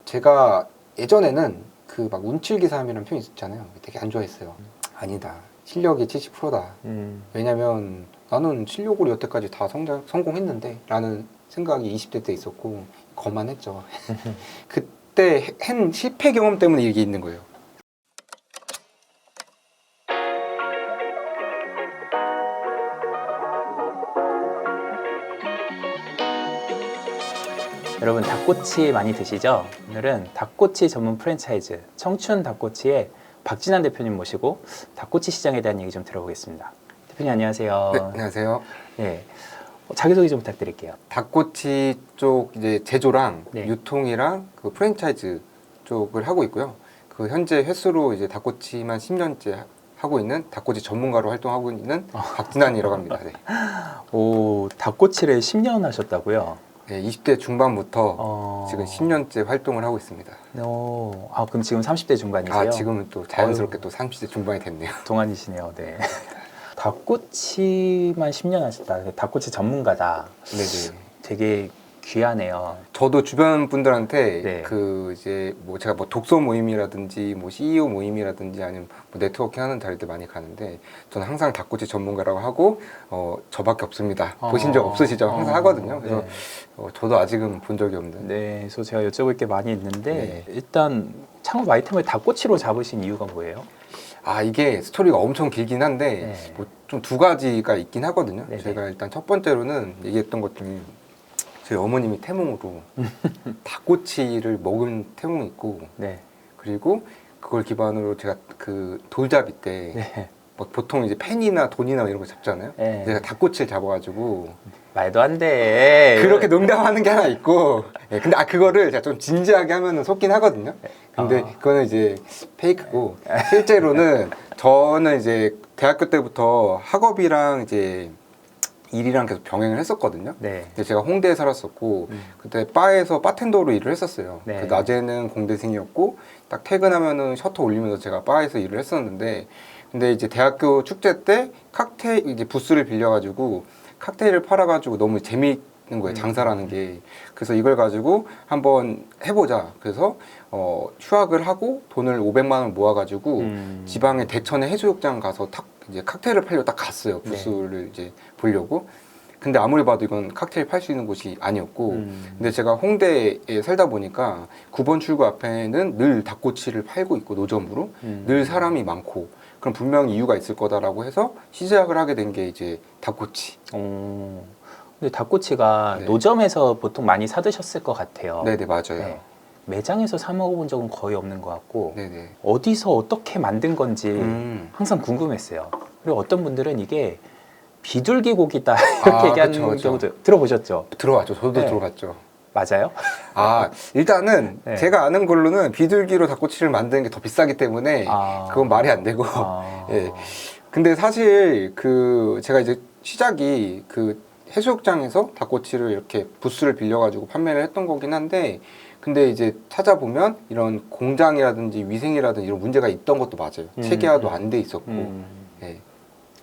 제가 예전에는 그 막 운칠기삼이라는 표현이 있었잖아요. 되게 안 좋아했어요. 아니다. 실력이 70%다. 왜냐면 나는 실력으로 여태까지 다 성공했는데 라는 생각이 20대 때 있었고 거만했죠. 그때 한 실패 경험 때문에 이게 있는 거예요. 여러분 닭꼬치 많이 드시죠? 오늘은 닭꼬치 전문 프랜차이즈 청춘 닭꼬치의 박진환 대표님 모시고 닭꼬치 시장에 대한 얘기 좀 들어보겠습니다. 대표님 안녕하세요. 네, 안녕하세요. 네, 자기소개 좀 부탁드릴게요. 닭꼬치 쪽 이제 제조랑 네. 유통이랑 그 프랜차이즈 쪽을 하고 있고요. 그 현재 횟수로 이제 닭꼬치만 10년째 하고 있는 닭꼬치 전문가로 활동하고 있는 박진환이라고 합니다. 네. 오, 닭꼬치를 10년 하셨다고요? 네, 20대 중반부터 지금 10년째 활동을 하고 있습니다. 그럼 지금 30대 중반이세요? 지금은 또 자연스럽게 또 30대 중반이 됐네요. 동안이시네요. 네. 닭꼬치만 10년 하셨다. 닭꼬치 전문가다. 네네. 되게 귀하네요. 저도 주변 분들한테 네. 그 이제 뭐 제가 뭐 독서 모임이라든지 뭐 CEO 모임이라든지 아니면 뭐 네트워킹 하는 자리들 많이 가는데 저는 항상 닭꼬치 전문가라고 하고 저밖에 없습니다. 보신 적 없으시죠? 항상 하거든요. 그래서 네. 저도 아직은 본 적이 없는. 네, 그래서 제가 여쭤볼 게 많이 있는데 네. 일단 창업 아이템을 닭꼬치로 잡으신 이유가 뭐예요? 이게 스토리가 엄청 길긴 한데 네. 뭐 좀 두 가지가 있긴 하거든요. 네네. 제가 일단 첫 번째로는 얘기했던 것 중에 저희 어머님이 태몽으로 닭꼬치를 먹은 태몽이 있고 네. 그리고 그걸 기반으로 제가 그 돌잡이 때 네. 막 보통 이제 펜이나 돈이나 이런 거 잡잖아요. 네. 제가 닭꼬치를 잡아가지고 말도 안 돼. 그렇게 농담하는 게 하나 있고 근데 그거를 제가 좀 진지하게 하면은 속긴 하거든요. 근데 그거는 이제 페이크고 실제로는 저는 이제 대학교 때부터 학업이랑 이제 일이랑 계속 병행을 했었거든요. 네. 근데 제가 홍대에 살았었고 그때 바에서 바텐더로 일을 했었어요. 네. 그 낮에는 공대생이었고 딱 퇴근하면은 셔터 올리면서 제가 바에서 일을 했었는데 근데 이제 대학교 축제 때 칵테일 이제 부스를 빌려가지고 칵테일을 팔아가지고 너무 재미있는 거예요. 장사라는 게. 그래서 이걸 가지고 한번 해보자. 그래서 휴학을 하고 돈을 500만 원 모아가지고 지방의 대천의 해수욕장 가서 이제 칵테일을 팔려고 딱 갔어요. 부스를 이제 보려고. 근데 아무리 봐도 이건 칵테일 팔 수 있는 곳이 아니었고 근데 제가 홍대에 살다 보니까 9번 출구 앞에는 늘 닭꼬치를 팔고 있고 노점으로 늘 사람이 많고 그럼 분명히 이유가 있을 거다라고 해서 시작을 하게 된 게 이제 닭꼬치. 근데 닭꼬치가 네. 노점에서 보통 많이 사 드셨을 것 같아요. 네네 맞아요. 네. 매장에서 사 먹어본 적은 거의 없는 것 같고 네네. 어디서 어떻게 만든 건지 항상 궁금했어요. 그리고 어떤 분들은 이게 비둘기 고기다 이렇게 얘기하는 그쵸. 경우도 들어보셨죠? 들어봤죠. 저도 네. 들어봤죠. 맞아요? 일단은 네. 제가 아는 걸로는 비둘기로 닭꼬치를 만드는 게 더 비싸기 때문에 그건 말이 안 되고 예. 근데 사실 그 제가 이제 시작이 그 해수욕장에서 닭꼬치를 이렇게 부스를 빌려가지고 판매를 했던 거긴 한데 근데 이제 찾아보면 이런 공장이라든지 위생이라든지 이런 문제가 있던 것도 맞아요. 체계화도 안 돼 있었고 예.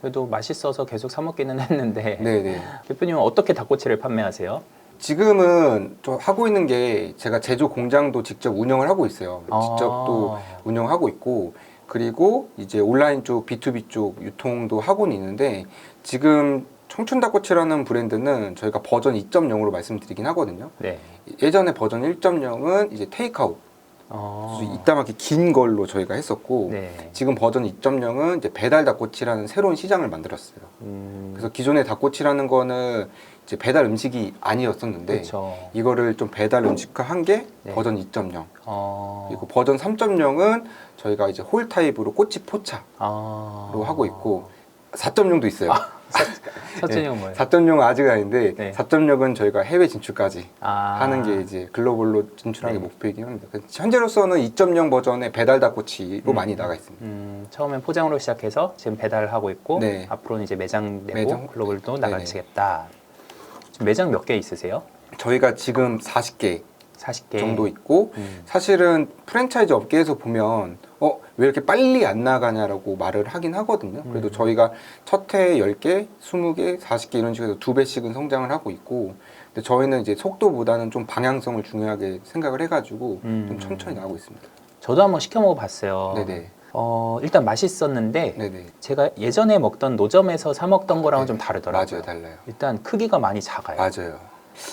그래도 맛있어서 계속 사 먹기는 했는데 네네. 대표님은 어떻게 닭꼬치를 판매하세요? 지금은 좀 하고 있는 게 제가 제조 공장도 직접 운영을 하고 있어요. 직접 또 운영하고 있고 그리고 이제 온라인 쪽 B2B 쪽 유통도 하고는 있는데 지금 청춘 닭꼬치라는 브랜드는 저희가 버전 2.0으로 말씀드리긴 하거든요. 네. 예전에 버전 1.0은 이제 테이크아웃 이따만하게 긴 걸로 저희가 했었고 네. 지금 버전 2.0은 이제 배달 닭꼬치라는 새로운 시장을 만들었어요. 그래서 기존의 닭꼬치라는 거는 이제 배달 음식이 아니었었는데 그렇죠. 이거를 좀 배달 음식화한 게 네. 버전 2.0 그리고 버전 3.0은 저희가 이제 홀 타입으로 꼬치 포차로 하고 있고 4.0도 있어요. 4.0은 뭐예요? 4.0은 아직 아닌데 네. 4.0은 저희가 해외 진출까지 하는 게 이제 글로벌로 진출하는 게 네. 목표이긴 합니다. 현재로서는 2.0 버전의 배달 닭꼬치로 많이 나가 있습니다. 처음엔 포장으로 시작해서 지금 배달을 하고 있고 네. 앞으로는 이제 매장 내고 매장? 글로벌도 네네. 나가시겠다. 지금 매장 몇 개 있으세요? 저희가 지금 40개 40개 정도 있고 사실은 프랜차이즈 업계에서 보면 왜 이렇게 빨리 안 나가냐라고 말을 하긴 하거든요. 그래도 저희가 첫 해에 10개, 20개, 40개 이런 식으로 2배씩은 성장을 하고 있고 근데 저희는 이제 속도보다는 좀 방향성을 중요하게 생각을 해가지고 좀 천천히 나가고 있습니다. 저도 한번 시켜 먹어봤어요. 네네. 일단 맛있었는데 네네. 제가 예전에 먹던 노점에서 사 먹던 거랑은 좀 다르더라고요. 맞아요, 달라요. 일단 크기가 많이 작아요. 맞아요.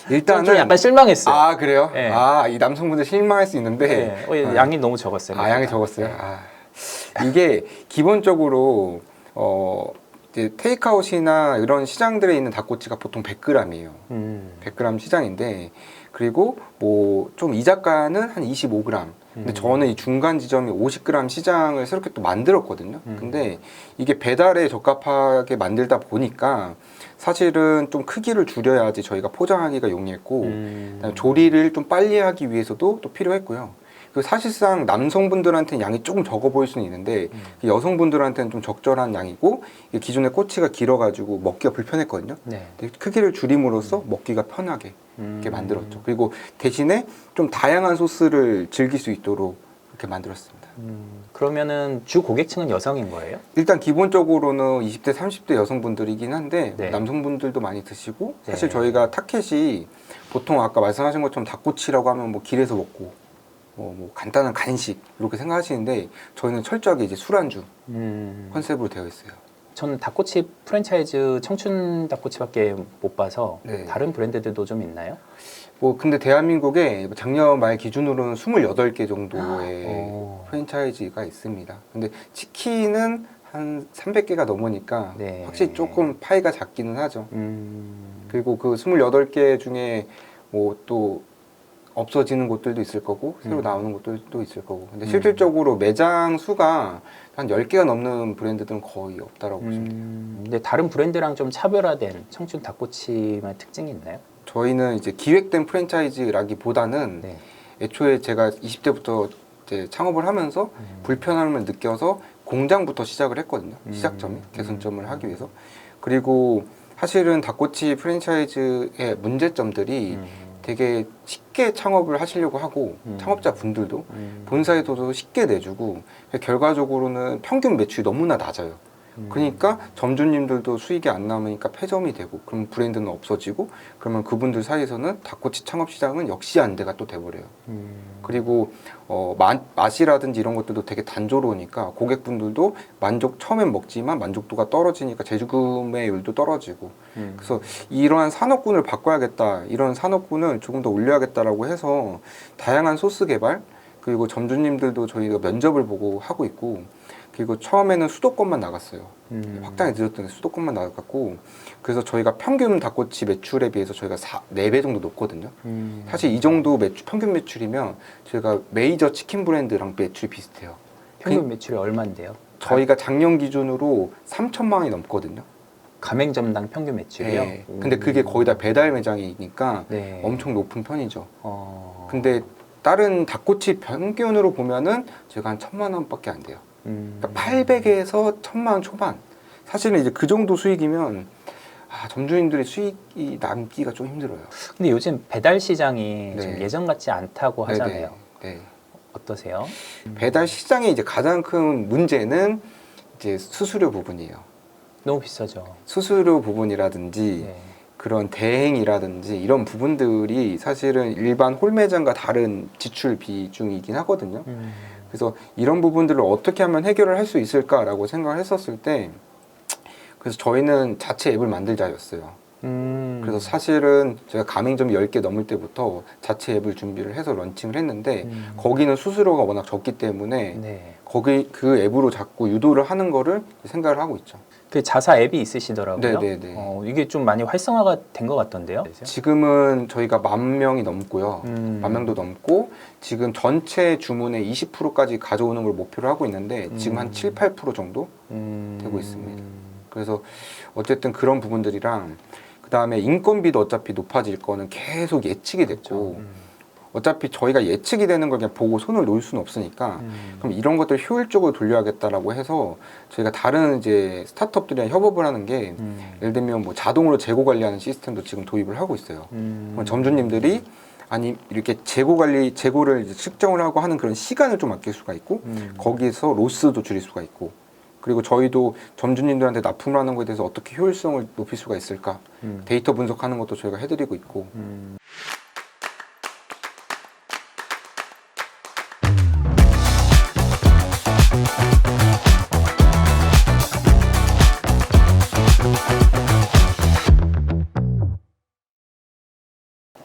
좀 일단은 약간 실망했어요. 아 그래요? 네. 이 남성분들 실망할 수 있는데 네. 양이 너무 적었어요. 양이 적었어요. 이게 기본적으로 이제 테이크아웃이나 이런 시장들에 있는 닭꼬치가 보통 100g이에요. 100g 시장인데 그리고 뭐 좀 이자가는 한 25g. 근데 저는 이 중간 지점이 50g 시장을 새롭게 또 만들었거든요. 근데 이게 배달에 적합하게 만들다 보니까 사실은 좀 크기를 줄여야지 저희가 포장하기가 용이했고 그다음에 조리를 좀 빨리 하기 위해서도 또 필요했고요. 그 사실상 남성분들한테는 양이 조금 적어 보일 수는 있는데 여성분들한테는 좀 적절한 양이고 기존에 꼬치가 길어가지고 먹기가 불편했거든요. 네. 근데 크기를 줄임으로써 먹기가 편하게 이렇게 만들었죠. 그리고 대신에 좀 다양한 소스를 즐길 수 있도록 이렇게 만들었습니다. 그러면은 주 고객층은 여성인 거예요? 일단 기본적으로는 20대, 30대 여성분들이긴 한데 네. 남성분들도 많이 드시고 사실 네. 저희가 타켓이 보통 아까 말씀하신 것처럼 닭꼬치라고 하면 뭐 길에서 먹고 뭐 간단한 간식 이렇게 생각하시는데 저희는 철저하게 이제 술안주 컨셉으로 되어 있어요. 저는 닭꼬치 프랜차이즈 청춘 닭꼬치밖에 못 봐서 네. 다른 브랜드들도 좀 있나요? 뭐 근데 대한민국에 작년 말 기준으로는 28개 정도의 오. 프랜차이즈가 있습니다. 근데 치킨은 한 300개가 넘으니까 네. 확실히 조금 파이가 작기는 하죠. 그리고 그 28개 중에 뭐 또 없어지는 곳들도 있을 거고 새로 나오는 곳들도 있을 거고 근데 실질적으로 매장 수가 한 10개가 넘는 브랜드들은 거의 없다라고 보시면 돼요. 근데 다른 브랜드랑 좀 차별화된 청춘 닭꼬치만의 특징이 있나요? 저희는 이제 기획된 프랜차이즈라기보다는 네. 애초에 제가 20대부터 이제 창업을 하면서 불편함을 느껴서 공장부터 시작을 했거든요. 시작점이 개선점을 하기 위해서. 그리고 사실은 닭꼬치 프랜차이즈의 문제점들이 되게 쉽게 창업을 하시려고 하고 창업자 분들도 본사에서도 쉽게 내주고 결과적으로는 평균 매출이 너무나 낮아요. 그러니까 점주님들도 수익이 안 남으니까 폐점이 되고 그럼 브랜드는 없어지고 그러면 그분들 사이에서는 닭꼬치 창업 시장은 역시 안돼가 또 돼버려요. 그리고 맛이라든지 이런 것들도 되게 단조로우니까 고객분들도 처음엔 먹지만 만족도가 떨어지니까 재구매율도 떨어지고 그래서 이러한 산업군을 바꿔야겠다, 이런 산업군을 조금 더 올려야겠다라고 해서 다양한 소스 개발, 그리고 점주님들도 저희가 면접을 보고 하고 있고, 그리고 처음에는 수도권만 나갔어요. 확장이 늦었던 게 수도권만 나갔고, 그래서 저희가 평균 닭꼬치 매출에 비해서 저희가 4배 정도 높거든요. 사실 이 정도 평균 매출이면 저희가 메이저 치킨 브랜드랑 매출이 비슷해요. 평균 매출이 얼마인데요? 저희가 작년 기준으로 3천만 원이 넘거든요. 가맹점당 평균 매출이요? 네. 근데 그게 거의 다 배달 매장이니까 네. 엄청 높은 편이죠. 근데 다른 닭꼬치 평균으로 보면은 저희가 한 1,000만 원밖에 안 돼요. 그러니까 800에서 1,000만 원 초반. 사실은 이제 그 정도 수익이면 점주님들의 수익이 남기가 좀 힘들어요. 근데 요즘 배달 시장이 네. 좀 예전 같지 않다고 하잖아요. 네. 어떠세요? 배달 시장의 이제 가장 큰 문제는 이제 수수료 부분이에요. 너무 비싸죠. 수수료 부분이라든지 네. 그런 대행이라든지 이런 부분들이 사실은 일반 홀매장과 다른 지출 비중이긴 하거든요. 그래서 이런 부분들을 어떻게 하면 해결을 할 수 있을까라고 생각을 했었을 때, 그래서 저희는 자체 앱을 만들자였어요. 그래서 사실은 제가 가맹점이 10개 넘을 때부터 자체 앱을 준비를 해서 런칭을 했는데 거기는 수수료가 워낙 적기 때문에 네. 거기 그 앱으로 자꾸 유도를 하는 거를 생각을 하고 있죠. 그 자사 앱이 있으시더라고요. 네네네. 이게 좀 많이 활성화가 된 것 같던데요. 지금은 저희가 10,000명이 넘고요. 10,000명도 넘고 지금 전체 주문의 20%까지 가져오는 걸 목표로 하고 있는데 지금 한 7, 8% 정도 되고 있습니다. 그래서 어쨌든 그런 부분들이랑 그 다음에 인건비도 어차피 높아질 거는 계속 예측이 됐고 어차피 저희가 예측이 되는 걸 그냥 보고 손을 놓을 수는 없으니까 그럼 이런 것들 효율적으로 돌려야겠다라고 해서 저희가 다른 이제 스타트업들이랑 협업을 하는 게 예를 들면 뭐 자동으로 재고 관리하는 시스템도 지금 도입을 하고 있어요. 그럼 점주님들이 아니 이렇게 재고를 이제 측정을 하고 하는 그런 시간을 좀 아낄 수가 있고 거기에서 로스도 줄일 수가 있고 그리고 저희도 점주님들한테 납품을 하는 것에 대해서 어떻게 효율성을 높일 수가 있을까? 데이터 분석하는 것도 저희가 해드리고 있고.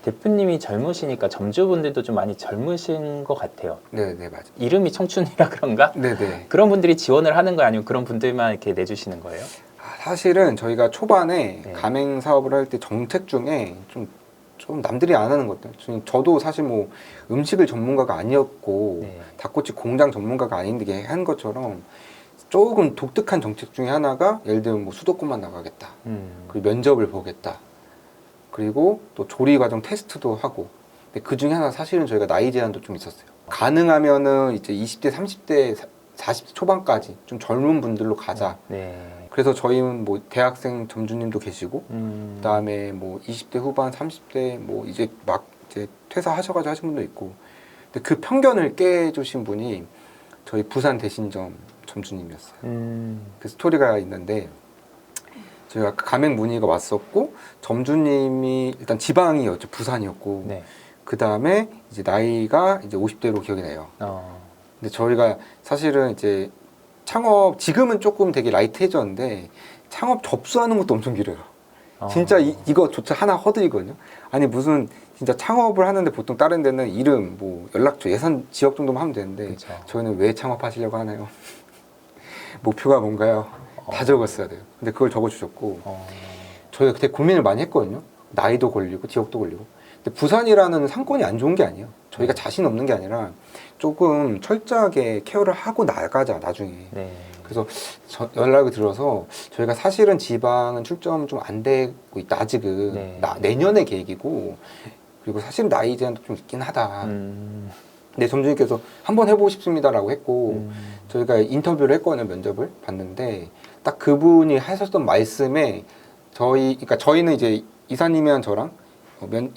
대표님이 젊으시니까 점주분들도 좀 많이 젊으신 것 같아요. 네네, 맞아요. 이름이 청춘이라 그런가? 네네. 그런 분들이 지원을 하는 거예요? 아니면 그런 분들만 이렇게 내주시는 거예요? 사실은 저희가 초반에 네. 가맹 사업을 할 때 정책 중에 좀 남들이 안 하는 것들. 저도 사실 뭐 음식을 전문가가 아니었고 네. 닭꼬치 공장 전문가가 아닌데 한 것처럼 조금 독특한 정책 중에 하나가 예를 들면 뭐 수도권만 나가겠다. 그리고 면접을 보겠다. 그리고 또 조리 과정 테스트도 하고. 근데 그 중에 하나 사실은 저희가 나이 제한도 좀 있었어요. 가능하면은 이제 20대, 30대, 40대 초반까지 좀 젊은 분들로 가자. 네. 그래서 저희는 뭐 대학생 점주님도 계시고, 그다음에 뭐 20대 후반, 30대 뭐 이제 막 이제 퇴사하셔가지고 하신 분도 있고. 근데 그 편견을 깨주신 분이 저희 부산 대신점 점주님이었어요. 그 스토리가 있는데 저희가 가맹 문의가 왔었고 점주님이 일단 지방이었죠. 부산이었고. 네. 그 다음에 이제 나이가 이제 50대로 기억이 나요. 근데 저희가 사실은 이제 창업 지금은 조금 되게 라이트해졌는데 창업 접수하는 것도 엄청 길어요. 진짜 이거조차 하나 허들이거든요. 아니 무슨 진짜 창업을 하는데 보통 다른 데는 이름, 뭐 연락처, 예산, 지역 정도만 하면 되는데 그쵸. 저희는 왜 창업하시려고 하나요? 목표가 뭔가요? 다 적었어야 돼요. 근데 그걸 적어주셨고 저희가 그때 고민을 많이 했거든요. 나이도 걸리고 지역도 걸리고. 근데 부산이라는 상권이 안 좋은 게 아니에요. 저희가 자신 없는 게 아니라 조금 철저하게 케어를 하고 나가자 나중에. 네. 그래서 연락이 들어서 저희가 사실은 지방은 출점 좀 안 되고 있다 아직은. 네. 내년의 계획이고 그리고 사실은 나이 제한도 좀 있긴 하다. 근데 점주님께서 한번 해보고 싶습니다라고 했고 저희가 인터뷰를 했거든요. 면접을 봤는데 딱 그분이 하셨던 말씀에 그러니까 저희는 이제 이사님이랑 저랑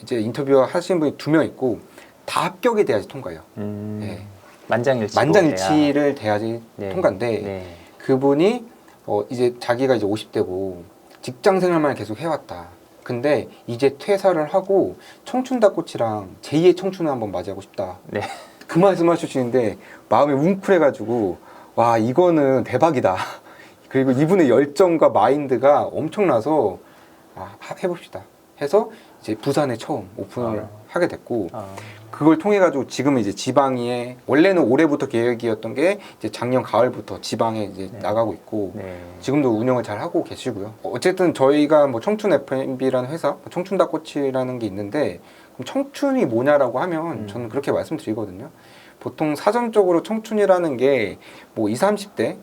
이제 인터뷰 하신 분이 2명 있고 다 합격이 돼야지 통과해요. 네. 만장일치를 돼야지 네. 통과인데 네. 그분이 이제 자기가 이제 50대고 직장 생활만 계속 해왔다. 근데 이제 퇴사를 하고 청춘 닭꼬치랑 제2의 청춘을 한번 맞이하고 싶다. 네. 그 말씀을 하시는데 마음이 웅크해가지고 와 이거는 대박이다. 그리고 이분의 열정과 마인드가 엄청나서 해봅시다 해서 이제 부산에 처음 오픈을 하게 됐고 그걸 통해 가지고 지금은 이제 지방에 원래는 올해부터 계획이었던 게 이제 작년 가을부터 지방에 이제 나가고 있고 지금도 운영을 잘 하고 계시고요. 어쨌든 저희가 뭐 청춘 F&B라는 회사, 청춘 닭꼬치라는 게 있는데 그럼 청춘이 뭐냐라고 하면 저는 그렇게 말씀드리거든요. 보통 사전적으로 청춘이라는 게 뭐 20, 30대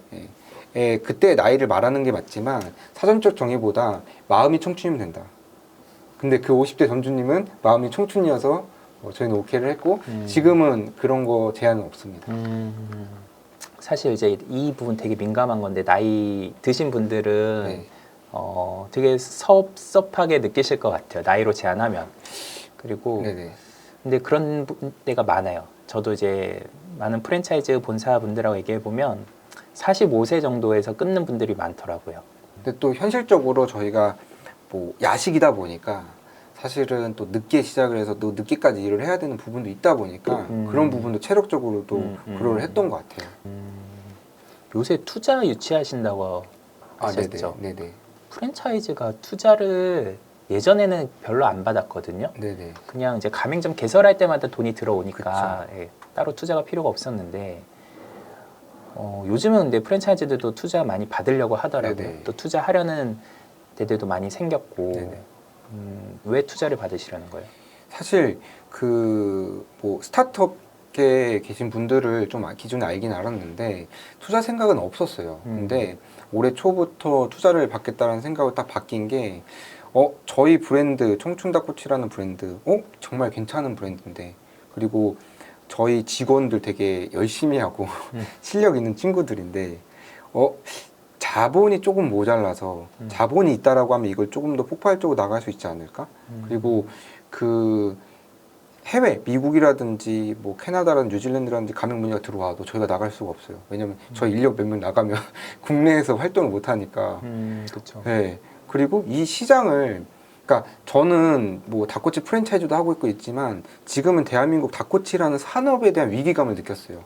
그때 나이를 말하는 게 맞지만 사전적 정의보다 마음이 청춘이면 된다. 근데 그 50대 점주님은 마음이 청춘이어서 저희는 오케이를 했고 지금은 그런 거 제한은 없습니다. 사실 이제 이 부분 되게 민감한 건데 나이 드신 분들은 네. 되게 섭섭하게 느끼실 것 같아요. 나이로 제한하면. 그리고 네네. 근데 그런 데가 많아요. 저도 이제 많은 프랜차이즈 본사분들하고 얘기해 보면 45세 정도에서 끊는 분들이 많더라고요. 근데 또 현실적으로 저희가 뭐 야식이다 보니까 사실은 또 늦게 시작을 해서 또 늦게까지 일을 해야 되는 부분도 있다 보니까 그런 부분도 체력적으로도 그걸 했던 것 같아요. 요새 투자 유치하신다고 하셨죠? 네네. 프랜차이즈가 투자를 예전에는 별로 안 받았거든요. 네네. 그냥 이제 가맹점 개설할 때마다 돈이 들어오니까 따로 투자가 필요가 없었는데 요즘은 근데 프랜차이즈들도 투자 많이 받으려고 하더라고요. 네네. 또 투자하려는 데들도 많이 생겼고 네네. 왜 투자를 받으시려는 거예요? 사실 그 뭐 스타트업계에 계신 분들을 좀 기존에 알긴 알았는데 투자 생각은 없었어요. 근데 올해 초부터 투자를 받겠다는 생각을 딱 바뀐 게 저희 브랜드 청춘닭꼬치라는 브랜드 정말 괜찮은 브랜드인데 그리고 저희 직원들 되게 열심히 하고 실력 있는 친구들인데 자본이 조금 모자라서 자본이 있다라고 하면 이걸 조금 더 폭발적으로 나갈 수 있지 않을까? 그리고 그 해외 미국이라든지 뭐 캐나다라든지 뉴질랜드라든지 가맹 문의가 들어와도 저희가 나갈 수가 없어요. 왜냐면 저희 인력 몇 명 나가면 국내에서 활동을 못 하니까. 그렇죠. 네. 그리고 이 시장을 그러니까 저는 뭐 닭꼬치 프랜차이즈도 하고 있지만 지금은 대한민국 닭꼬치라는 산업에 대한 위기감을 느꼈어요.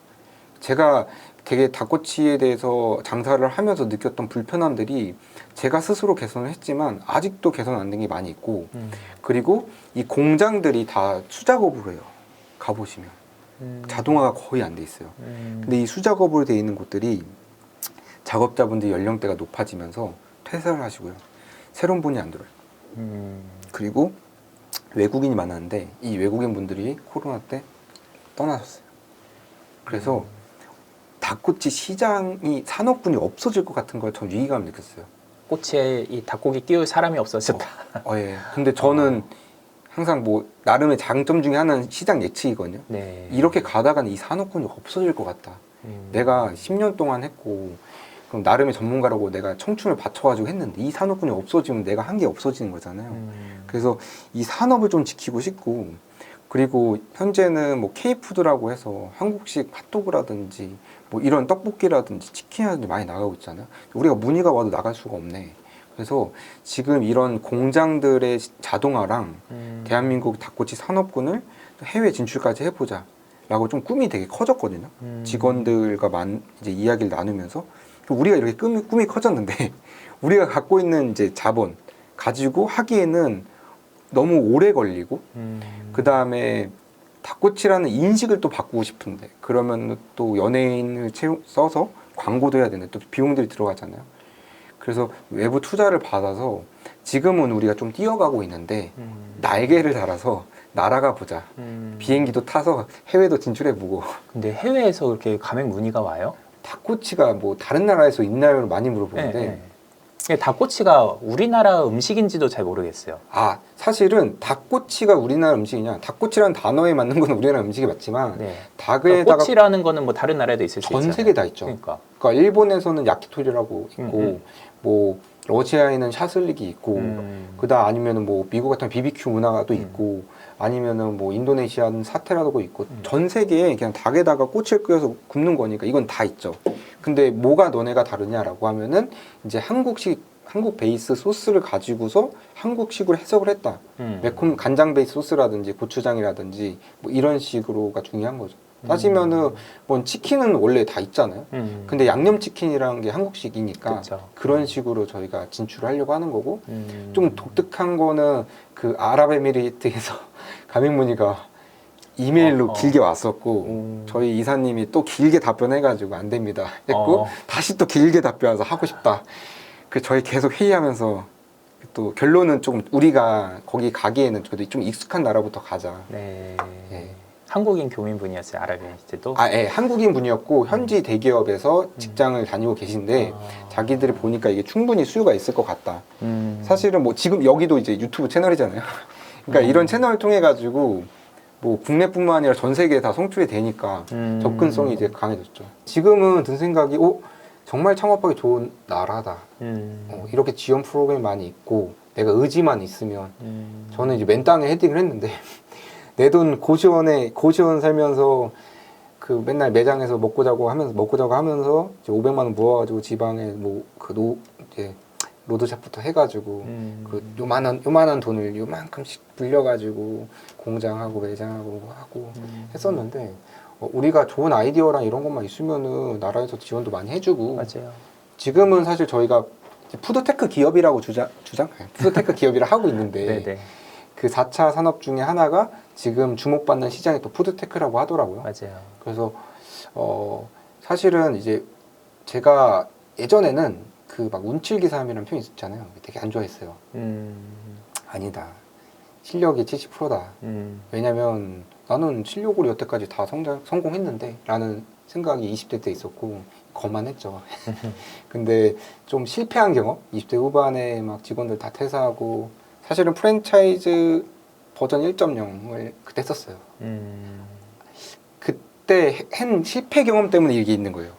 제가 되게 닭꼬치에 대해서 장사를 하면서 느꼈던 불편함들이 제가 스스로 개선을 했지만 아직도 개선 안 된 게 많이 있고, 그리고 이 공장들이 다 수작업으로 해요. 가보시면 자동화가 거의 안 돼 있어요. 근데 이 수작업으로 돼 있는 곳들이 작업자분들 연령대가 높아지면서 퇴사를 하시고요. 새로운 분이 안 들어요. 그리고 외국인이 많았는데 이 외국인 분들이 코로나 때 떠나셨어요. 그래서 닭꼬치 시장이 산업군이 없어질 것 같은 걸 전 위기감을 느꼈어요. 꼬치에 이 닭고기 끼울 사람이 없어졌다. 예. 근데 저는 항상 뭐 나름의 장점 중에 하나는 시장 예측이거든요. 네. 이렇게 가다가는 이 산업군이 없어질 것 같다. 내가 10년 동안 했고 그럼 나름의 전문가라고 내가 청춘을 바쳐가지고 했는데 이 산업군이 없어지면 내가 한 게 없어지는 거잖아요. 그래서 이 산업을 좀 지키고 싶고, 그리고 현재는 뭐 K푸드라고 해서 한국식 핫도그라든지 뭐 이런 떡볶이라든지 치킨이라든지 많이 나가고 있잖아요. 우리가 문의가 와도 나갈 수가 없네. 그래서 지금 이런 공장들의 자동화랑 대한민국 닭꼬치 산업군을 해외 진출까지 해보자 라고 좀 꿈이 되게 커졌거든요. 직원들과 이제 이야기를 나누면서 우리가 이렇게 꿈이 커졌는데 우리가 갖고 있는 이제 자본 가지고 하기에는 너무 오래 걸리고, 그 다음에 닭꼬치라는 인식을 또 바꾸고 싶은데 그러면 또 연예인을 써서 광고도 해야 되는데 또 비용들이 들어가잖아요. 그래서 외부 투자를 받아서 지금은 우리가 좀 뛰어가고 있는데 날개를 달아서 날아가 보자. 비행기도 타서 해외도 진출해보고. 근데 해외에서 그렇게 가맹 문의가 와요? 닭꼬치가 뭐 다른 나라에서 있나요? 많이 물어보는데 네. 닭꼬치가 우리나라 음식인지도 잘 모르겠어요. 사실은 닭꼬치가 우리나라 음식이냐, 닭꼬치라는 단어에 맞는 건 우리나라 음식이 맞지만 네. 닭에다가 꼬치라는 거는 뭐 다른 나라에도 있을 수 있잖아요. 전 세계 다 있죠. 그러니까. 그러니까 일본에서는 야키토리라고 있고 뭐 러시아에는 샤슬릭이 있고 그다음 아니면은 뭐 미국 같은 BBQ 문화도 있고 아니면은 뭐 인도네시아는 사테라도 있고 전 세계에 그냥 닭에다가 꼬치를 끓여서 굽는 거니까 이건 다 있죠. 근데 뭐가 너네가 다르냐라고 하면은 이제 한국 베이스 소스를 가지고서 한국식으로 해석을 했다. 매콤 간장 베이스 소스라든지 고추장이라든지 뭐 이런 식으로가 중요한 거죠. 따지면은 뭐 치킨은 원래 다 있잖아요. 근데 양념치킨이라는 게 한국식이니까 그쵸. 그런 식으로 저희가 진출하려고 하는 거고, 좀 독특한 거는 그 아랍에미리트에서 가맹 문의가 이메일로 길게 왔었고 저희 이사님이 또 길게 답변해가지고 안 됩니다 했고 다시 또 길게 답변해서 하고 싶다. 그 저희 계속 회의하면서 또 결론은 좀 우리가 거기 가기에는 그래도 좀 익숙한 나라부터 가자. 네. 예. 한국인 교민분이었어요, 아랍에미리트도? 예, 한국인 분이었고 현지 대기업에서 직장을 다니고 계신데 자기들이 보니까 이게 충분히 수요가 있을 것 같다. 사실은 뭐 지금 여기도 이제 유튜브 채널이잖아요. 그러니까 이런 채널을 통해 가지고 뭐 국내뿐만 아니라 전 세계에 다 송출이 되니까 접근성이 이제 강해졌죠. 지금은 든 생각이 정말 창업하기 좋은 나라다. 이렇게 지원 프로그램이 많이 있고 내가 의지만 있으면 저는 이제 맨 땅에 헤딩을 했는데 내 돈 고시원 살면서 그 맨날 매장에서 먹고 자고 하면서 이제 500만 원 모아가지고 지방에 뭐 이제 로드샵부터 해가지고 그 요만한 돈을 요만큼씩 불려가지고 공장하고 매장하고 하고 했었는데 우리가 좋은 아이디어랑 이런 것만 있으면은 나라에서 지원도 많이 해주고. 맞아요. 지금은 사실 저희가 푸드테크 기업이라고 푸드테크 기업이라 하고 있는데 네네. 그 4차 산업 중에 하나가 지금 주목받는 시장이 또 푸드테크라고 하더라고요. 맞아요. 그래서 사실은 이제 제가 예전에는 그 막 운칠기삼이라는 표현이 있었잖아요. 되게 안 좋아했어요. 아니다. 실력이 70%다. 왜냐면 나는 실력으로 여태까지 다 성공했는데 라는 생각이 20대 때 있었고 거만했죠. 근데 좀 실패한 경험, 20대 후반에 막 직원들 다 퇴사하고 사실은 프랜차이즈 버전 1.0을 그때 했었어요. 그때 한 실패 경험 때문에 이게 있는 거예요.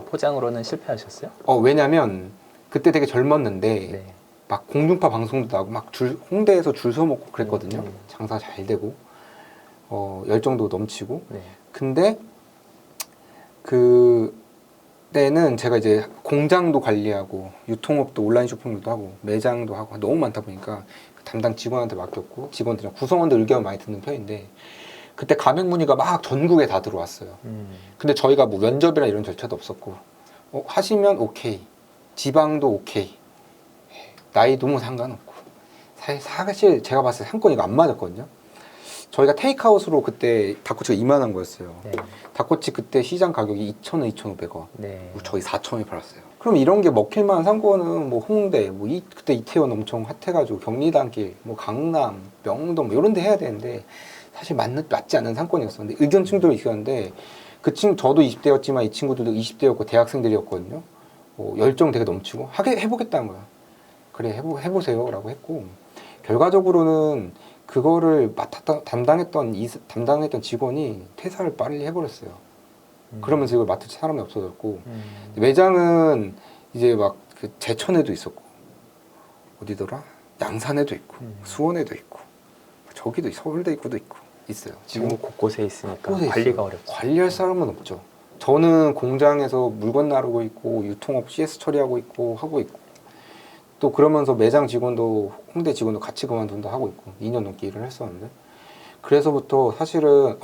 포장으로는 실패하셨어요? 왜냐면 그때 되게 젊었는데 네. 막 공중파 방송도 나고 막 홍대에서 줄 서 먹고 그랬거든요. 장사 잘 되고. 열정도 넘치고. 네. 근데 그 때는 제가 이제 공장도 관리하고 유통업도 온라인 쇼핑도 하고 매장도 하고 너무 많다 보니까 담당 직원한테 맡겼고 직원들이랑 구성원들 의견을 많이 듣는 편인데 그때 가맹 문의가 막 전국에 다 들어왔어요. 근데 저희가 뭐 면접이나 이런 절차도 없었고 하시면 오케이, 지방도 오케이, 나이도 뭐 상관없고 사실 제가 봤을 때 상권이 안 맞았거든요. 저희가 테이크아웃으로 그때 닭꼬치가 이만한 거였어요. 네. 닭꼬치 그때 시장 가격이 2,000원, 2,500원. 네. 저희 4,000원에 팔았어요. 그럼 이런 게 먹힐만한 상권은 뭐 홍대, 그때 이태원 엄청 핫해가지고 경리단길, 뭐 강남, 명동 뭐 이런 데 해야 되는데 사실 맞지 않는 상권이었어요. 근데 의견 충돌이 있었는데 저도 20대였지만 이 친구들도 20대였고 대학생들이었거든요. 열정 되게 넘치고 해보겠다는 거야. 그래 해보세요 라고 했고 결과적으로는 그거를 담당했던 직원이 퇴사를 빨리 해버렸어요. 그러면서 이걸 맡을 사람이 없어졌고 매장은 이제 막 그 제천에도 있었고 어디더라? 양산에도 있고 수원에도 있고 저기도 서울대 입구도 있고 있어요. 지금 곳곳에 있으니까 곳곳에 관리가 있어요. 어렵죠. 관리할 사람은 없죠. 저는 공장에서 물건 나르고 있고 유통업 CS 처리하고 있고 하고 있고 또 그러면서 매장 직원도 홍대 직원도 같이 그만둔다 하고 있고 2년 넘게 일을 했었는데 그래서부터 사실은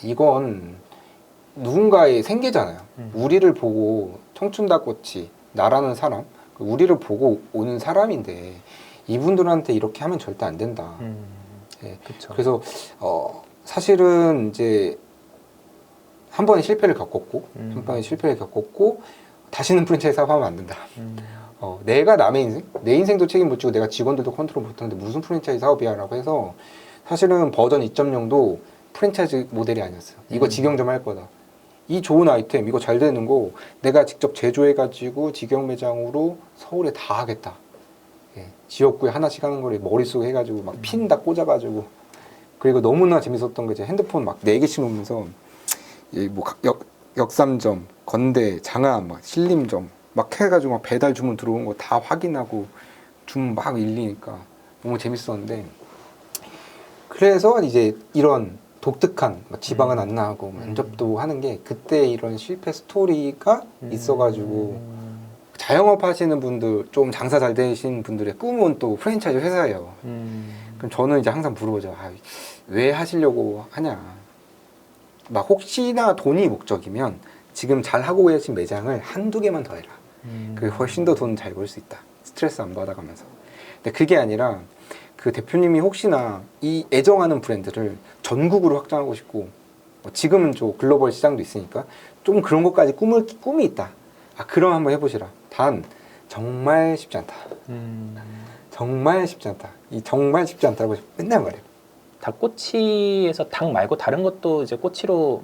이건 누군가의 생계잖아요. 우리를 보고 청춘닭꼬치 나라는 사람 우리를 보고 오는 사람인데 이분들한테 이렇게 하면 절대 안 된다. 네. 그쵸. 그래서 사실은 이제 한 번의 실패를 겪었고 다시는 프랜차이즈 사업하면 안 된다. 내가 남의 인생? 내 인생도 책임 못 지고 내가 직원들도 컨트롤 못하는데 무슨 프랜차이즈 사업이야 라고 해서 사실은 버전 2.0도 프랜차이즈 모델이 아니었어요. 이거 직영점 할 거다. 이 좋은 아이템 이거 잘 되는 거 내가 직접 제조해가지고 직영 매장으로 서울에 다 하겠다. 예, 지역구에 하나씩 하는 거를 머릿속에 해가지고 막 핀 다 꽂아가지고 그리고 너무나 재밌었던 게 이제 핸드폰 막 4개씩 놓으면서 뭐 역삼점, 건대, 장안, 막 신림점 막 해가지고 막 배달 주문 들어온 거 다 확인하고 주문 막 일리니까 너무 재밌었는데 그래서 이제 이런 독특한 지방은 안 나가고 면접도 하는 게 그때 이런 실패 스토리가 있어가지고 자영업 하시는 분들 좀 장사 잘 되신 분들의 꿈은 또 프랜차이즈 회사예요. 그럼 저는 이제 항상 물어보죠. 왜 하시려고 하냐. 막 혹시나 돈이 목적이면 지금 잘 하고 계신 매장을 한두 개만 더 해라. 그게 훨씬 더 돈 잘 벌 수 있다. 스트레스 안 받아가면서. 근데 그게 아니라 그 대표님이 혹시나 이 애정하는 브랜드를 전국으로 확장하고 싶고 지금은 좀 글로벌 시장도 있으니까 좀 그런 것까지 꿈이 있다. 그럼 한번 해보시라. 단 정말 쉽지 않다. 정말 쉽지 않다. 이 정말 쉽지 않다고 맨날 말해요. 닭꼬치에서 닭 말고 다른 것도 이제 꼬치로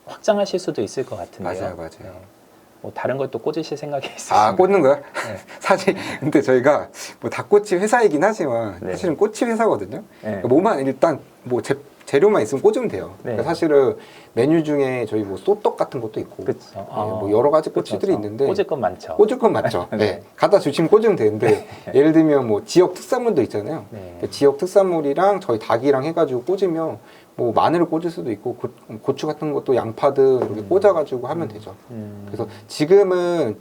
확장하실 수도 있을 것 같은데요. 맞아요. 네. 뭐 다른 걸 또 꽂으실 생각이 있으신가요? 꽂는 거야? 네. 사실 근데 저희가 뭐 닭꼬치 회사이긴 하지만 네. 사실은 꼬치 회사거든요. 네. 뭐만 일단 뭐 재료만 있으면 꽂으면 돼요. 네. 그러니까 사실은 메뉴 중에 저희 뭐 소떡 같은 것도 있고 그쵸. 뭐 여러 가지 꼬치들이 있는데 꽂을 건 많죠. 꽂을 건 맞죠. 네. 네. 갖다 주시면 꽂으면 되는데 예를 들면 뭐 지역 특산물도 있잖아요. 네. 그 지역 특산물이랑 저희 닭이랑 해가지고 꽂으면 뭐 마늘을 꽂을 수도 있고 고추 같은 것도 양파들 이렇게 꽂아가지고 하면 되죠. 그래서 지금은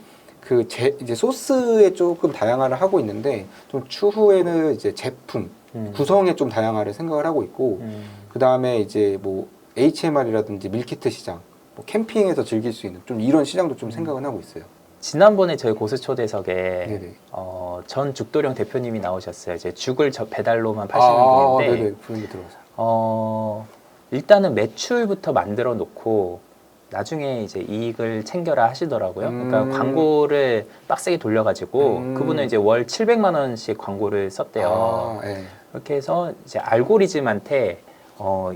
이제 소스에 조금 다양화를 하고 있는데 좀 추후에는 이제 제품 구성에 좀 다양화를 생각을 하고 있고 그 다음에 이제 뭐 HMR이라든지 밀키트 시장, 뭐 캠핑에서 즐길 수 있는 좀 이런 시장도 좀 생각은 하고 있어요. 지난번에 저희 고수초대석에 네네. 전 죽도령 대표님이 나오셨어요. 이제 죽을 배달로만 파시는 분인데 네네. 그런 게 들어가서. 일단은 매출부터 만들어 놓고 나중에 이제 이익을 챙겨라 하시더라고요. 그러니까 광고를 빡세게 돌려가지고 그분은 이제 월 700만 원씩 광고를 썼대요. 네. 그렇게 해서 이제 알고리즘한테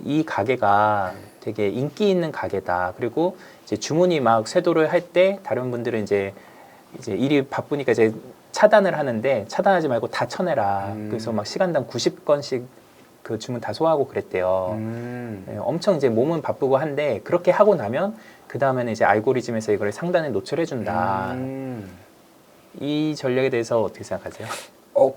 이 가게가 되게 인기 있는 가게다. 그리고 이제 주문이 막 쇄도를 할 때 다른 분들은 이제 일이 바쁘니까 이제 차단을 하는데 차단하지 말고 다 쳐내라. 그래서 막 시간당 90건씩 그 주문 다 소화하고 그랬대요. 네, 엄청 이제 몸은 바쁘고 한데 그렇게 하고 나면 그 다음에는 이제 알고리즘에서 이걸 상단에 노출해 준다. 이 전략에 대해서 어떻게 생각하세요?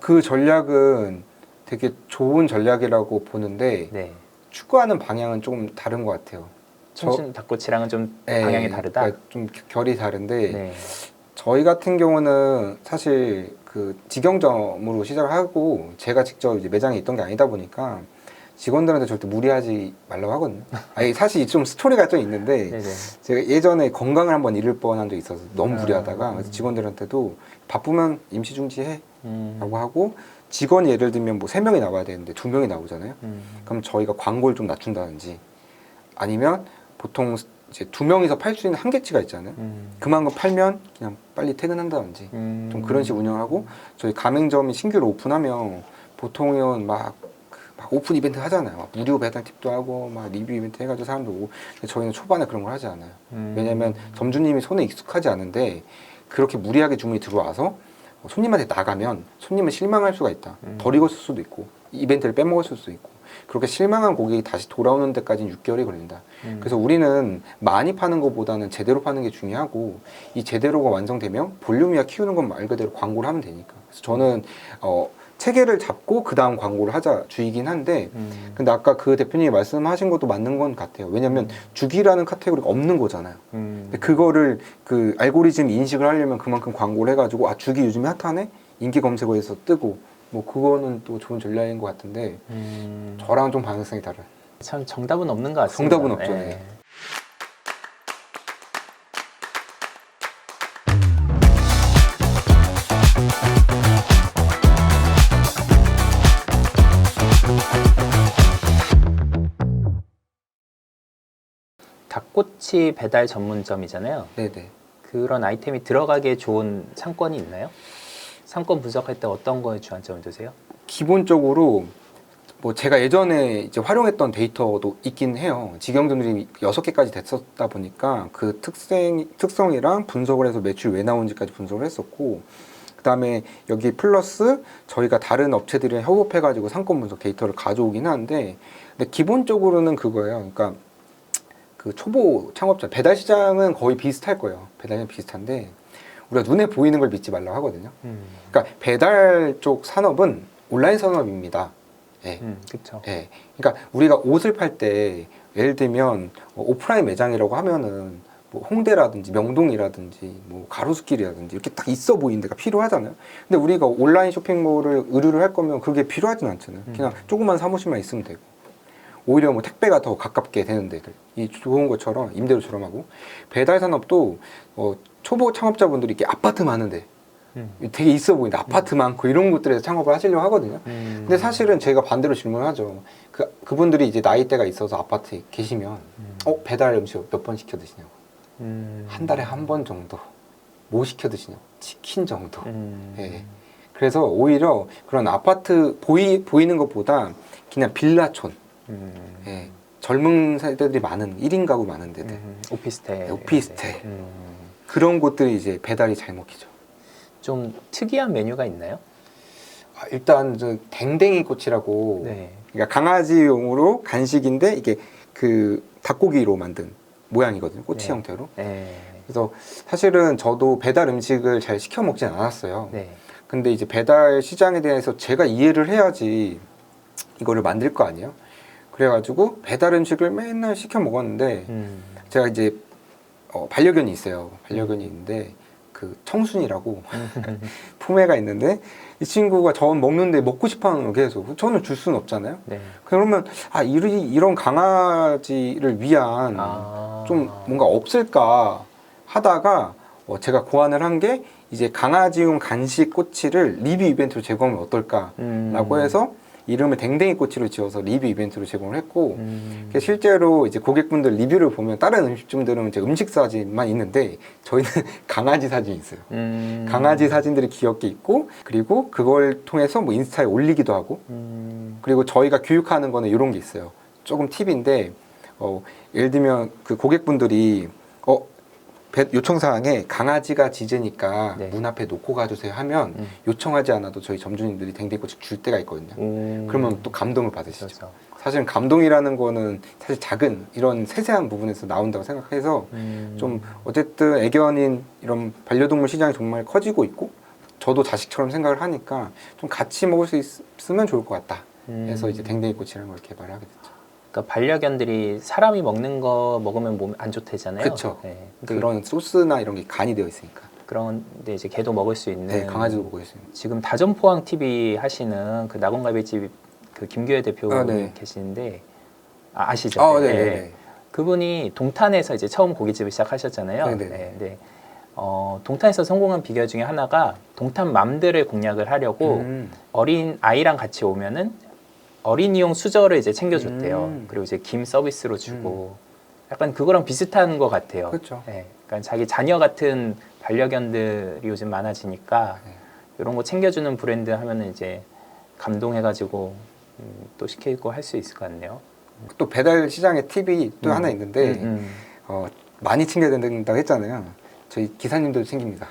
그 전략은 되게 좋은 전략이라고 보는데 네. 추구하는 방향은 조금 다른 것 같아요. 청춘 닭꼬치랑은 좀 네, 방향이 다르다. 그러니까 좀 결이 다른데 네. 저희 같은 경우는 사실 그 직영점으로 시작을 하고 제가 직접 이제 매장에 있던 게 아니다 보니까 직원들한테 절대 무리하지 말라고 하거든요. 아니 사실 좀 스토리가 좀 있는데 네네. 제가 예전에 건강을 한번 잃을 뻔한 적이 있어서 너무 아, 무리하다가 그래서 직원들한테도 바쁘면 임시 중지해 라고 음. 하고 직원이 예를 들면 뭐 3명이 나와야 되는데 2명이 나오잖아요. 그럼 저희가 광고를 좀 낮춘다든지 아니면 보통 이제 2명이서 팔 수 있는 한계치가 있잖아요. 그만큼 팔면 그냥 빨리 퇴근한다든지 좀 그런 식으로 운영하고 저희 가맹점이 신규로 오픈하면 보통은 막 오픈 이벤트 하잖아요. 막 무료 배달 팁도 하고 막 리뷰 이벤트 해가지고 사람들 오고 근데 저희는 초반에 그런 걸 하지 않아요. 왜냐면 점주님이 손에 익숙하지 않은데 그렇게 무리하게 주문이 들어와서 손님한테 나가면 손님은 실망할 수가 있다. 덜 익었을 수도 있고 이벤트를 빼먹었을 수도 있고 그렇게 실망한 고객이 다시 돌아오는 데까지는 6개월이 걸린다. 그래서 우리는 많이 파는 것보다는 제대로 파는 게 중요하고 이 제대로가 완성되면 볼륨이야 키우는 건 말 그대로 광고를 하면 되니까. 그래서 저는 체계를 잡고 그 다음 광고를 하자 주의긴 한데 근데 아까 그 대표님이 말씀하신 것도 맞는 건 같아요. 왜냐면 죽이라는 카테고리가 없는 거잖아요. 근데 그거를 그 알고리즘 인식을 하려면 그만큼 광고를 해가지고 아 죽이 요즘에 핫하네? 인기 검색어에서 뜨고 뭐 그거는 또 좋은 전략인 것 같은데 저랑은 좀 방향성이 다른. 참 정답은 없는 것 같습니다. 정답은 없죠. 네. 닭꼬치 배달 전문점이잖아요. 네네. 그런 아이템이 들어가기에 좋은 상권이 있나요? 상권 분석할 때 어떤 거에 주안점을 두세요? 기본적으로 뭐 제가 예전에 이제 활용했던 데이터도 있긴 해요. 직영점들이 6개까지 됐었다 보니까 그 특성이랑 분석을 해서 매출 왜 나온지까지 분석을 했었고 그 다음에 여기 플러스 저희가 다른 업체들이랑 협업해가지고 상권 분석 데이터를 가져오긴 하는데 근데 기본적으로는 그거예요. 그러니까 그 초보 창업자 배달 시장은 거의 비슷할 거예요. 배달은 비슷한데 우리가 눈에 보이는 걸 믿지 말라고 하거든요. 그러니까 배달 쪽 산업은 온라인 산업입니다. 예. 그렇죠. 예. 그러니까 우리가 옷을 팔 때 예를 들면 오프라인 매장이라고 하면은 뭐 홍대라든지 명동이라든지 뭐 가로수길이라든지 이렇게 딱 있어 보이는 데가 필요하잖아요. 근데 우리가 온라인 쇼핑몰을 의뢰를 할 거면 그게 필요하진 않잖아요. 그냥 조그만 사무실만 있으면 되고. 오히려 뭐 택배가 더 가깝게 되는 데들 이 좋은 것처럼 임대료 저렴하고 배달 산업도 초보 창업자분들이 이렇게 아파트 많은데 되게 있어 보이는데 아파트 많고 이런 곳들에서 창업을 하시려고 하거든요. 근데 사실은 제가 반대로 질문하죠. 그분들이 이제 나이대가 있어서 아파트에 계시면 배달 음식 몇 번 시켜 드시냐고. 한 달에 한 번 정도. 뭐 시켜 드시냐고. 치킨 정도. 예. 그래서 오히려 그런 아파트 보이는 것보다 그냥 빌라촌. 예. 젊은 세대들이 많은 1인 가구 많은 데들. 오피스텔. 오피스텔. 그런 곳들이 이제 배달이 잘 먹히죠. 좀 특이한 메뉴가 있나요? 일단 저 댕댕이 꼬치라고 네. 그러니까 강아지용으로 간식인데 이게 그 닭고기로 만든 모양이거든요. 꼬치 네. 형태로. 네. 그래서 사실은 저도 배달 음식을 잘 시켜 먹진 않았어요. 네. 근데 이제 배달 시장에 대해서 제가 이해를 해야지 이거를 만들 거 아니에요. 그래가지고 배달 음식을 맨날 시켜 먹었는데 제가 이제 반려견이 있어요. 반려견이 있는데 그 청순이라고 품애가 있는데 이 친구가 저 먹는데 먹고 싶어하는 거 계속 저는 줄 수는 없잖아요. 네. 그러면 이런 강아지를 위한 좀 뭔가 없을까 하다가 제가 고안을 한 게 이제 강아지용 간식 꼬치를 리뷰 이벤트로 제공하면 어떨까라고 해서 이름을 댕댕이 꼬치로 지어서 리뷰 이벤트로 제공을 했고 실제로 이제 고객분들 리뷰를 보면 다른 음식점들은 이제 음식 사진만 있는데 저희는 강아지 사진이 있어요. 강아지 사진들이 귀엽게 있고 그리고 그걸 통해서 뭐 인스타에 올리기도 하고 그리고 저희가 교육하는 거는 이런 게 있어요. 조금 팁인데 예를 들면 그 고객분들이 요청사항에 강아지가 짖으니까 네. 문 앞에 놓고 가주세요 하면 요청하지 않아도 저희 점주님들이 댕댕이꼬치 줄 때가 있거든요. 그러면 또 감동을 받으시죠. 그렇죠. 사실은 감동이라는 거는 사실 작은 이런 세세한 부분에서 나온다고 생각해서 좀 어쨌든 애견인 이런 반려동물 시장이 정말 커지고 있고 저도 자식처럼 생각을 하니까 좀 같이 먹을 수 있으면 좋을 것 같다 해서 이제 댕댕이꼬치라는 걸 개발하게 됐죠. 그러니까 반려견들이 사람이 먹는 거 먹으면 몸 안 좋대잖아요. 그쵸. 네. 그런 소스나 이런 게 간이 되어 있으니까. 그런데 이제 개도 먹을 수 있는. 네, 강아지도 먹을 수 있는. 지금 다전포항 TV 하시는 그 낙원갈비집 그 김규혜 대표님 네. 계시는데 아시죠? 네, 네. 네. 그분이 동탄에서 이제 처음 고깃집을 시작하셨잖아요. 네네. 네, 네. 동탄에서 성공한 비결 중에 하나가 동탄 맘들을 공략을 하려고 어린 아이랑 같이 오면은 어린이용 수저를 이제 챙겨줬대요. 그리고 이제 김 서비스로 주고 약간 그거랑 비슷한 것 같아요. 그렇죠. 네. 그러니까 자기 자녀 같은 반려견들이 요즘 많아지니까 네. 이런 거 챙겨주는 브랜드 하면은 이제 감동해가지고 또 시키고 할 수 있을 것 같네요. 또 배달 시장의 팁이 또 하나 있는데 많이 챙겨야 된다고 했잖아요. 저희 기사님들도 챙깁니다.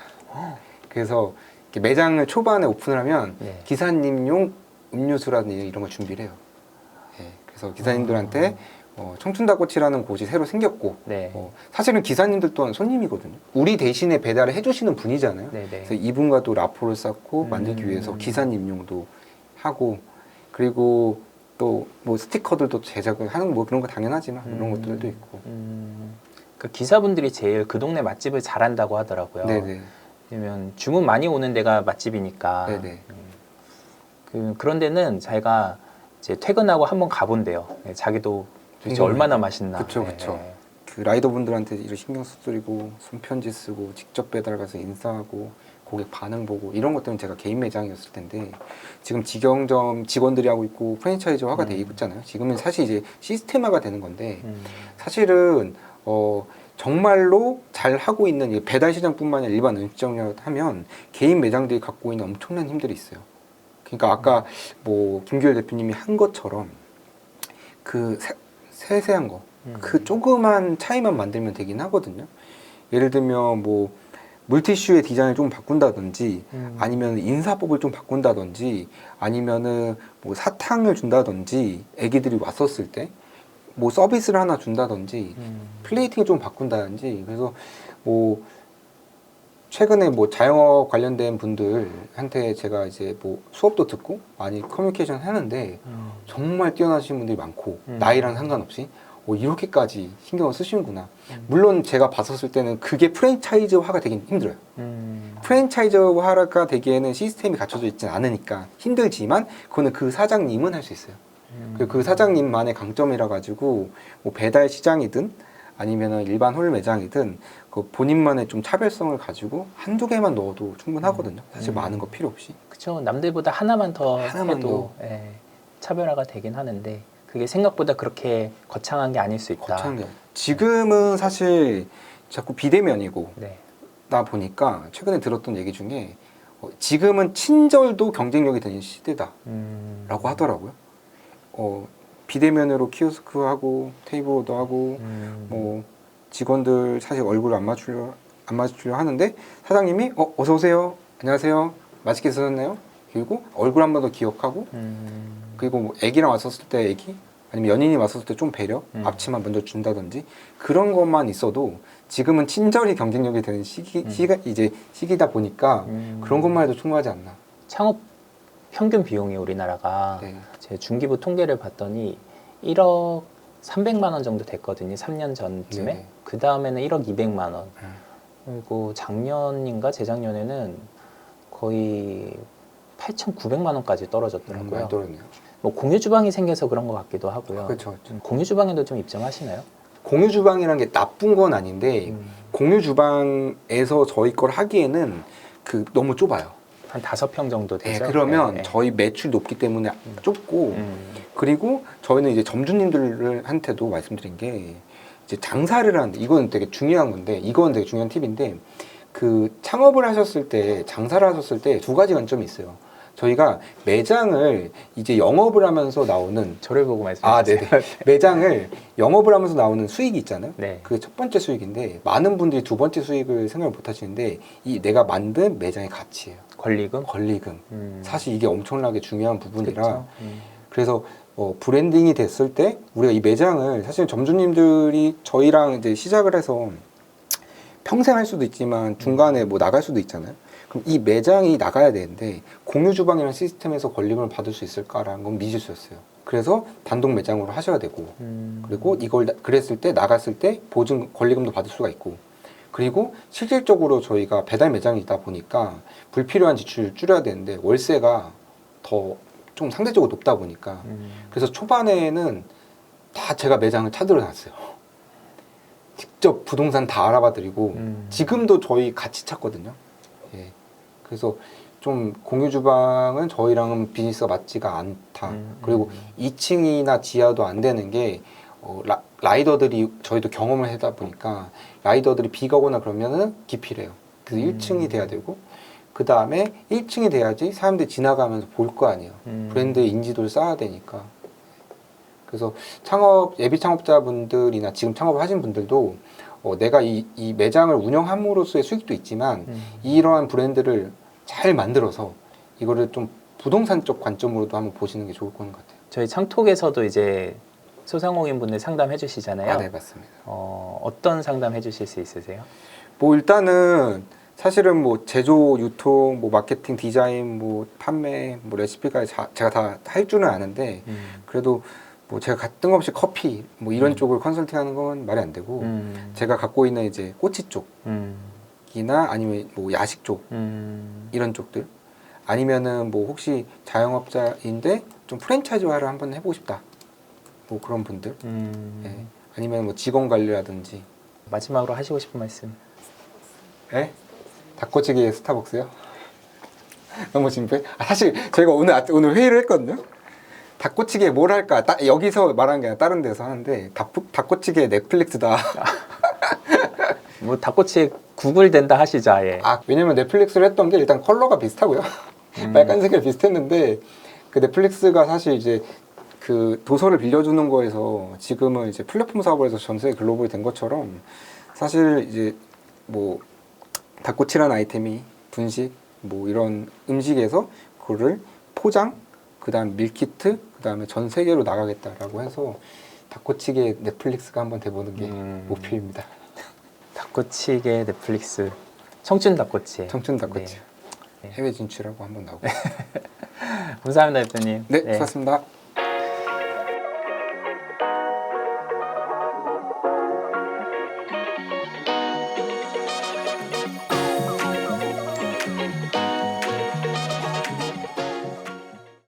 그래서 이렇게 매장을 초반에 오픈을 하면 네. 기사님용 음료수라든지 이런 걸 준비를 해요. 네, 그래서 기사님들한테 청춘닭꼬치라는 곳이 새로 생겼고 네. 사실은 기사님들 또한 손님이거든요. 우리 대신에 배달을 해주시는 분이잖아요. 네네. 그래서 이분과 또 라포를 쌓고 만들기 위해서 기사님용도 하고 그리고 또 뭐 스티커들도 제작을 하는 뭐 그런 거 당연하지만 그런 것들도 있고. 그 기사분들이 제일 그 동네 맛집을 잘한다고 하더라고요. 네네. 왜냐면 주문 많이 오는 데가 맛집이니까. 네네. 그런 데는 자기가 이제 퇴근하고 한번 가본대요. 네, 자기도 도대체 얼마나 맛있나. 그쵸, 그쵸. 그 라이더분들한테 이런 신경 쓰고 손편지 쓰고 직접 배달 가서 인사하고 고객 반응 보고 이런 것들은 제가 개인 매장이었을 텐데 지금 직영점 직원들이 하고 있고 프랜차이즈화가 돼 있잖아요. 지금은 사실 이제 시스템화가 되는 건데 사실은 정말로 잘 하고 있는 이 배달 시장뿐만 아니라 일반 음식점을 하면 개인 매장들이 갖고 있는 엄청난 힘들이 있어요. 그러니까 아까 뭐 김규열 대표님이 한 것처럼 그 세세한 거, 그 조그만 차이만 만들면 되긴 하거든요. 예를 들면 뭐 물티슈의 디자인을 좀 바꾼다든지 아니면 인사법을 좀 바꾼다든지 아니면은 뭐 사탕을 준다든지 애기들이 왔었을 때 뭐 서비스를 하나 준다든지 플레이팅을 좀 바꾼다든지 그래서 뭐 최근에 뭐 자영업 관련된 분들한테 제가 이제 뭐 수업도 듣고 많이 커뮤니케이션 하는데 정말 뛰어나신 분들이 많고 나이랑 상관없이 이렇게까지 신경을 쓰시는구나. 물론 제가 봤었을 때는 그게 프랜차이즈화가 되긴 힘들어요. 프랜차이즈화가 되기에는 시스템이 갖춰져 있진 않으니까 힘들지만 그거는 그 사장님은 할 수 있어요. 그 사장님만의 강점이라 가지고 뭐 배달 시장이든 아니면은 일반 홀 매장이든 그 본인만의 좀 차별성을 가지고 한두 개만 넣어도 충분하거든요. 사실 많은 거 필요 없이. 그렇죠. 남들보다 하나만 더 하나만 해도 차별화가 되긴 하는데 그게 생각보다 그렇게 거창한 게 아닐 수 있다. 거창한 게 지금은 사실 자꾸 비대면이고 네. 나 보니까 최근에 들었던 얘기 중에 지금은 친절도 경쟁력이 되는 시대다라고 하더라고요. 비대면으로 키오스크하고 테이블오더 하고 뭐 직원들 사실 얼굴 안 맞추려 하는데 사장님이 어서 오세요, 안녕하세요, 맛있게 드셨나요? 그리고 얼굴 한 번 더 기억하고 그리고 뭐 애기랑 왔었을 때 애기 아니면 연인이 왔었을 때 좀 배려 앞치마 먼저 준다든지 그런 것만 있어도 지금은 친절이 경쟁력이 되는 시기다 보니까 그런 것만 해도 충분하지 않나. 창업 평균 비용이 우리나라가 네. 제 중기부 통계를 봤더니 1억 300만 원 정도 됐거든요. 3년 전쯤에. 네. 그 다음에는 1억 200만 원. 그리고 작년인가 재작년에는 거의 8,900만 원까지 떨어졌더라고요. 많이 떨어졌네요. 뭐 공유 주방이 생겨서 그런 것 같기도 하고요. 그렇죠. 공유 주방에도 좀 입점하시나요? 공유 주방이란 게 나쁜 건 아닌데 공유 주방에서 저희 걸 하기에는 너무 좁아요. 한 5평 정도 네, 되죠. 그러면 네. 저희 매출 높기 때문에 좁고 그리고 저희는 이제 점주님들한테도 말씀드린 게 이제 장사를 하는데 이건 되게 중요한 건데 이건 되게 중요한 팁인데 그 창업을 하셨을 때 장사를 하셨을 때 두 가지 관점이 있어요. 저희가 매장을 이제 영업을 하면서 나오는 저를 보고 말씀해 주세요. 네네. 매장을 영업을 하면서 나오는 수익이 있잖아요. 네. 그게 첫 번째 수익인데 많은 분들이 두 번째 수익을 생각을 못 하시는데 이 내가 만든 매장의 가치예요. 권리금? 권리금. 사실 이게 엄청나게 중요한 부분이라 그쵸? 그래서 브랜딩이 됐을 때 우리가 이 매장을 사실 점주님들이 저희랑 이제 시작을 해서 평생 할 수도 있지만 중간에 뭐 나갈 수도 있잖아요. 그럼 이 매장이 나가야 되는데 공유 주방이라는 시스템에서 권리금을 받을 수 있을까라는 건 미지수였어요. 그래서 단독 매장으로 하셔야 되고 그리고 그랬을 때 나갔을 때 보증 권리금도 받을 수가 있고 그리고 실질적으로 저희가 배달 매장이다 보니까 불필요한 지출을 줄여야 되는데 월세가 더 좀 상대적으로 높다 보니까 그래서 초반에는 다 제가 매장을 찾으러 다녔어요. 직접 부동산 다 알아봐 드리고 지금도 저희 같이 찾거든요. 예. 그래서 좀 공유 주방은 저희랑은 비즈니스가 맞지가 않다. 그리고 2층이나 지하도 안 되는 게 라이더들이 저희도 경험을 하다 보니까 라이더들이 비가 오거나 그러면은 기피래요. 그래서 1층이 돼야 되고 그 다음에 1층이 돼야지 사람들이 지나가면서 볼 거 아니에요. 브랜드의 인지도를 쌓아야 되니까. 그래서 예비 창업자분들이나 지금 창업을 하신 분들도 내가 이 매장을 운영함으로써의 수익도 있지만 이러한 브랜드를 잘 만들어서 이거를 좀 부동산적 관점으로도 한번 보시는 게 좋을 것 같아요. 저희 창톡에서도 이제 소상공인 분들 상담해 주시잖아요. 네, 맞습니다. 어떤 상담 해주실 수 있으세요? 뭐 일단은 사실은 뭐 제조, 유통, 뭐 마케팅, 디자인, 뭐 판매, 뭐 레시피까지 제가 다 할 줄은 아는데 그래도 뭐 제가 뜬금없이 커피 뭐 이런 쪽을 컨설팅하는 건 말이 안 되고 제가 갖고 있는 이제 꼬치 쪽이나 아니면 뭐 야식 쪽 이런 쪽들 아니면은 뭐 혹시 자영업자인데 좀 프랜차이즈화를 한번 해보고 싶다 뭐 그런 분들 예. 아니면 뭐 직원 관리라든지 마지막으로 하시고 싶은 말씀. 예? 닭꼬치기에 스타벅스요? 너무 진부해? 사실 저희가 오늘 회의를 했거든요. 닭꼬치기에 뭘 할까? 여기서 말하는 게 아니라 다른 데서 하는데 닭꼬치기에 넷플릭스다. 뭐 닭꼬치에 구글 된다 하시죠, 아예. 왜냐면 넷플릭스를 했던 게 일단 컬러가 비슷하고요. 빨간색이 비슷했는데 그 넷플릭스가 사실 이제 그 도서를 빌려주는 거에서 지금은 이제 플랫폼 사업을 해서 전 세계 글로벌이 된 것처럼 사실 이제 뭐 닭꼬치라는 아이템이 분식 뭐 이런 음식에서 그거를 포장 그다음 밀키트 그다음에 전 세계로 나가겠다라고 해서 닭꼬치계 넷플릭스가 한번 돼보는 게 목표입니다. 닭꼬치계 넷플릭스 청춘 닭꼬치. 청춘 닭꼬치 네. 해외 진출하고 한번 나오고. 감사합니다, 대표님. 네, 수고하셨습니다.